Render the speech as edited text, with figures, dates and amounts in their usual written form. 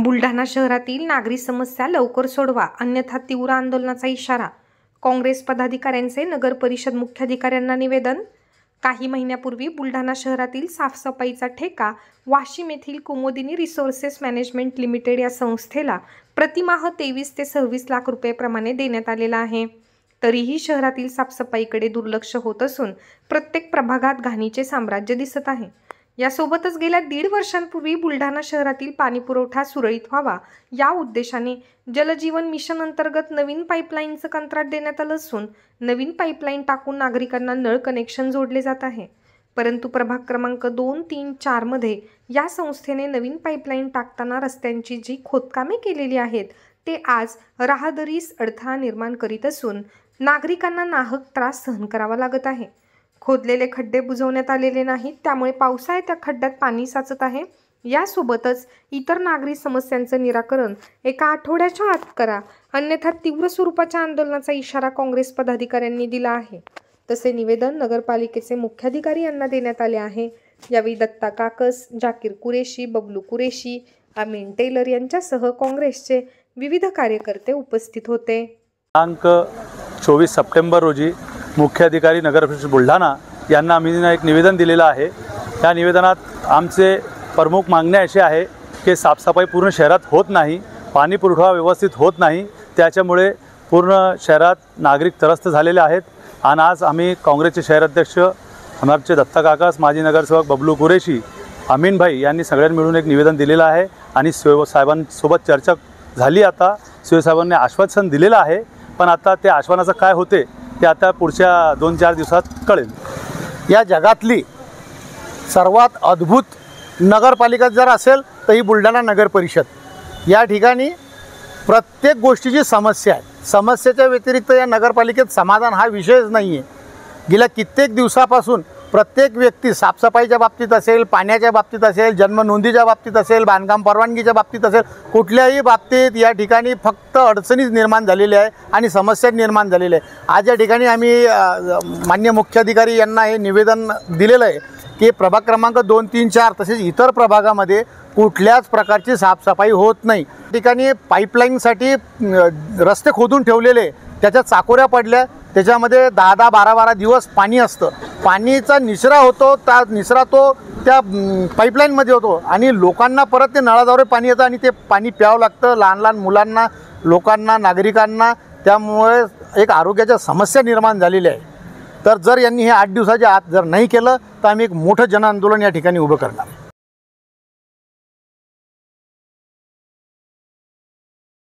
बुलढाणा शहरातील नागरी समस्या लवकर सोडवा, अन्यथा तीव्र आंदोलनाचा इशारा. काँग्रेस पदाधिकाऱ्यांचे नगर परिषद मुख्याधिकाऱ्यांना निवेदन. काही महिन्यापूर्वी बुलढाणा शहरातील साफसफाईचा ठेका वाशिम येथील कुमुदिनी रिसोर्सेस मॅनेजमेंट लिमिटेड या संस्थेला प्रतिमाह 23 ते 26 लाख रुपये प्रमाणे देण्यात आलेला आहे. तरीही शहरातील साफसफाईकडे दुर्लक्ष होत असून प्रत्येक प्रभागात घाणीचे साम्राज्य दिसत आहे. यासोबतच गेल्या 1.5 वर्षांपूर्वी बुलढाणा शहरातील पाणीपुरवठा सुरळीत व्हावा या उद्देशाने जलजीवन मिशन अंतर्गत नवीन पाईपलाईनचं कंत्राट देण्यात आलं असून नवीन पाईपलाईन टाकून नागरिकांना नळ कनेक्शन जोडले जात आहे. परंतु प्रभाग क्रमांक 2, 3, 4 मध्ये या संस्थेने नवीन पाईपलाईन टाकताना रस्त्यांची जी खोदकामे केलेली आहेत ते आज राहदारीस अडथळा निर्माण करीत असून नागरिकांना नाहक त्रास सहन करावा लागत आहे. खोदलेले खड्डे बुजवण्यात आलेले नाहीत, त्यामुळे पावसाळ्यात त्या खड्ड्यात पाणी साचत आहे. यासोबतच इतर नागरी समस्यांचं निराकरण एका आठवड्याच्या आत करा, अन्यथा तीव्र स्वरूपाच्या आंदोलनाचा इशारा काँग्रेस पदाधिकाऱ्यांनी दिला आहे. तसे निवेदन नगरपालिकेचे मुख्याधिकारी यांना देण्यात आले आहे. यावेळी दत्ता काकस, जाकीर कुरेशी, बबलू कुरेशी, अमीन टेलर यांच्यासह काँग्रेसचे विविध कार्यकर्ते उपस्थित होते. दिनांक 24 सप्टेंबर रोजी मुख्याधिकारी नगर परिषद बुलढाणा यांना आम्ही एक निवेदन दिलेलं आहे. या निवेदनात आमचे प्रमुख मागण्या अशी आहे की साफसफाई पूर्ण शहरात होत नाही, पाणी पुरवठा व्यवस्थित होत नाही, त्याच्यामुळे पूर्ण शहरात नागरिक त्रस्त झालेले आहेत. आणि आज आम्ही काँग्रेसचे शहराध्यक्ष आमचे दत्ता काकास, माजी नगरसेवक बबलू कुरेशी, अमीन भाई यांनी सगळ्यांनी मिळून एक निवेदन दिलेलं आहे आणि साहेबांसोबत चर्चा झाली. आता साहेबांनी आश्वासन दिलेलं आहे, पण आता ते आश्वासनाचं काय होते ते आता पुढच्या 2-4 दिवसात कळेल. या जगातली सर्वात अद्भुत नगरपालिका जर असेल तर ही बुलढाणा नगर परिषद. या ठिकाणी प्रत्येक गोष्टीची समस्या आहे. समस्येच्या व्यतिरिक्त या नगरपालिकेत समाधान हा विषयच नाही आहे. गेल्या कित्येक दिवसापासून प्रत्येक व्यक्ती साफसफाईच्या बाबतीत असेल, पाण्याच्या बाबतीत असेल, जन्मनोंदीच्या बाबतीत असेल, बांधकाम परवानगीच्या बाबतीत असेल, कुठल्याही बाबतीत या ठिकाणी फक्त अडचणीच निर्माण झालेल्या आहे आणि समस्या निर्माण झालेल्या आहे. आज या ठिकाणी आम्ही माननीय मुख्याधिकारी यांना हे निवेदन दिलेलं आहे की प्रभाग क्रमांक 2, 3, 4 तसेच इतर प्रभागामध्ये कुठल्याच प्रकारची साफसफाई होत नाही. या ठिकाणी पाईपलाईनसाठी रस्ते खोदून ठेवलेले, त्याच्या चाकोऱ्या पडल्या, त्याच्यामध्ये 10-10, 12-12 दिवस पाणी असतं. पाणीचा निचरा होतो, त्या निचरा तो त्या पाईपलाईनमध्ये होतो आणि लोकांना परत ते नळाद्वारे पाणी येतं आणि ते पाणी प्यावं लागतं लहान लहान मुलांना, लोकांना, नागरिकांना. त्यामुळे एक आरोग्याच्या समस्या निर्माण झालेल्या आहे. तर जर यांनी हे 8 दिवसाच्या आत जर नाही केलं तर आम्ही एक मोठं जनआंदोलन या ठिकाणी उभं करणार.